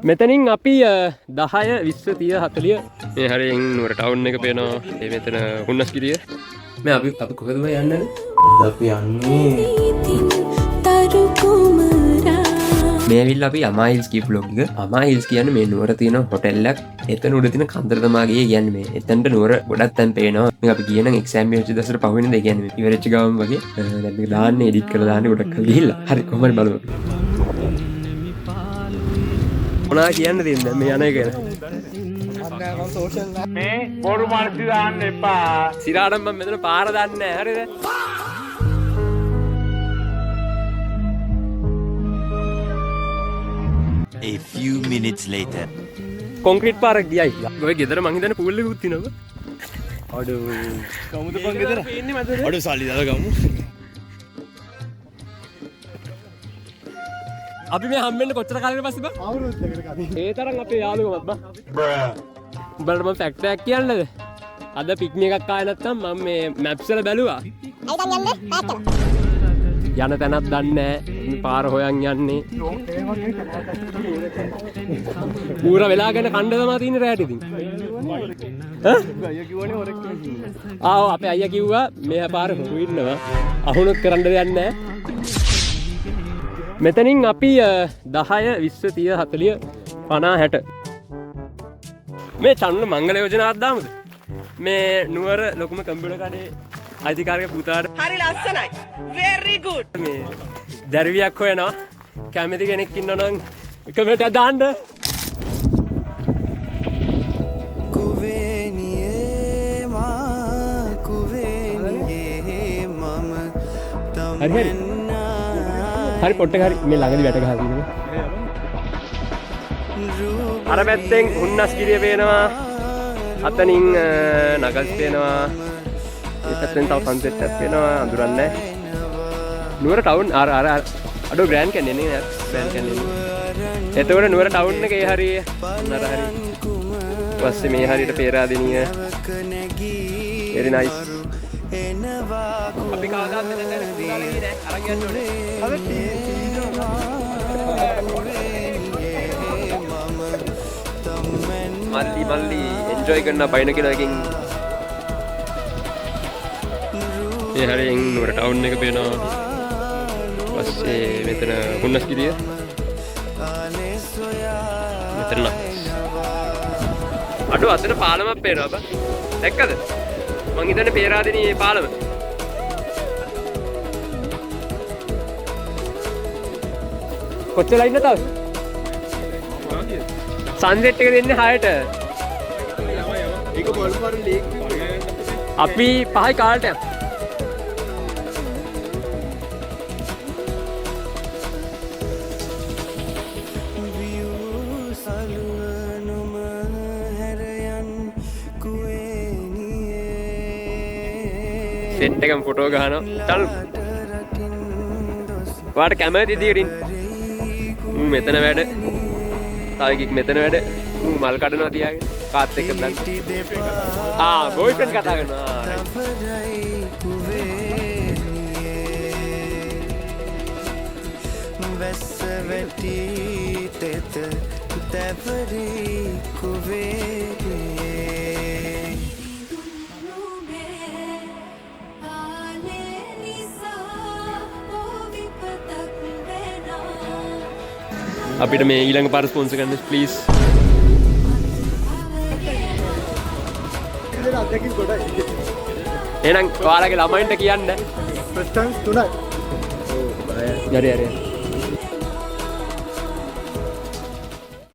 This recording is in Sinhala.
මෙතනින් අපි 10 20 30 40 මේ හරියෙන් නුවර ටවුන් එක පේනවා. මේ මෙතන හුන්නස්ගිරිය. මේ අපි කොහෙද යන්නේ? අපි යන්නේ මේ ඇවිල්ලා අපි අමා හිල්ස් කී vlog එක. අමා හිල්ස් කියන්නේ මේ නුවර තියෙන හොටෙල් එකක්. එතන උඩ තියෙන කන්දර තමයි කියන්නේ මේ. එතනට නුවර ගොඩක් තැන් පේනවා. මේ අපි කියන එක්සෑම් එක වෙච්ච දවසට පහුවෙන දේ කියන්නේ මේ. ඉවරෙච්ච ගමන් වගේ දැන් මේක දාන්නේ එඩිට් කරලා දාන්නේ ගොඩක් කරලා ගිහිල්ලා. හරි කොහමද බලමු. මොනවා කියන්න දෙන්නේ මේ යන එක ගැන? මේ බොරු මානසි දාන්න එපා. සිරාටම මම මෙතන පාර දන්නේ නැහැ. හරිද? A few minutes later. Concrete පාරක් ගියයි. ඔය ගෙදර මං හිතන්නේ පූල් එකකුත් තියෙනවා. අඩෝ. කමුද බං ගෙදර? ඉන්නේ මැදද? අඩෝ සල්ලි දාලා ගමු. අපි මේ හම්බෙන්න කොච්චර කාලෙකට පස්සේ බං? අවුරුද්දකට කලින්. ඒ තරම් අපේ යාළුවමත් බං. උඹලට මම ෆැක්ට් එකක් කියන්නද? අද පික්නික් එකක් ආවේ නැත්තම් මම මේ මැප්ස් වල බැලුවා. යන තැනක් දන්නේ නැහැ. පාර හොයන් යන්නේ. ඌර වෙලා ගැන කණ්ඩ තමයි තියෙන රැට ඉතින්. අයියා කිව්වනේ හොරෙක් කියලා. ආව අපේ අයියා කිව්වා මේ පාර හොරු ඉන්නවා. අහුනොත් කරන්න දෙයක් නැහැ. මෙතනින් අපි 10 20 30 40 50 60 මේ චන්න මංගල යෝජනාවක් දාමුද? මේ නුවර ලොකුම කම්පියුටර් කඩේ අයිතිකාරක පුතාට හරි ලස්සනයි. very good. මේ දර්වියක් හොයනවා. කැමති කෙනෙක් ඉන්නවා නම් කමෙන්ට් එක දාන්න. හරි හරි පොට්ට හරි මේ ළඟදී වැට ගහලා තියෙනවා. අර පැත්තෙන් හුන්නස්ගිරිය පේනවා. අතනින් නගස් පේනවා. ඒ පැත්තෙන් තව සන්සෙට් එකක් පේනවා. අඳුරන්නේ නැහැ. නුවර ටවුන් අර අඩෝ ග්‍රෑන්ඩ් කැන්යන් නේ ග්‍රෑන්ඩ් කැන්යන්. එතකොට නුවර ටවුන් එකේ හරිය නර හරි. ඊපස්සේ මේ හරියට පේරාදෙනිය. very nice. අපි කවදාවත් මෙතන ගියේ නෑ. අරන් යන්න ඕනේ. මල්ලි එන්ජොයි කරන බයින කියලා එකකින් මේ හරියෙන් නුවර ටවුන් එක පේනවා. ඊපස්සේ මෙතන හුන්නස්ගිරිය. මෙතන අඩෝ අතන පාලමක් පේනවා බා. දැක්කද? මං හිතන්නේ පේරාදෙනියේ මේ පාලම. කොච්චර ලයින් නැතව? සන්සෙට් එක දෙන්නේ 6ට. ඒක බල්පාර ලේක් අපි 5යි කාලට යනවා. සෙට් එකම ෆොටෝ ගහනවා. චල්. ඔයාලට කැමති දිගින්. මෙතන වැඩ. තව එකෙක් මෙතන වැඩ. මල් කඩනවා තියාගෙන. කාත් එක්ක බලන්න. බොයිෆ්‍රෙන්ඩ් කතා කරනවා. අපිට මේ ඊළඟ පාර ස්පොන්සර් කරන්න ප්ලීස්. එහෙනම් ඔයාලගේ ළමයින්ට කියන්න. ප්‍රස්ටන්ස් 3යි. හරි.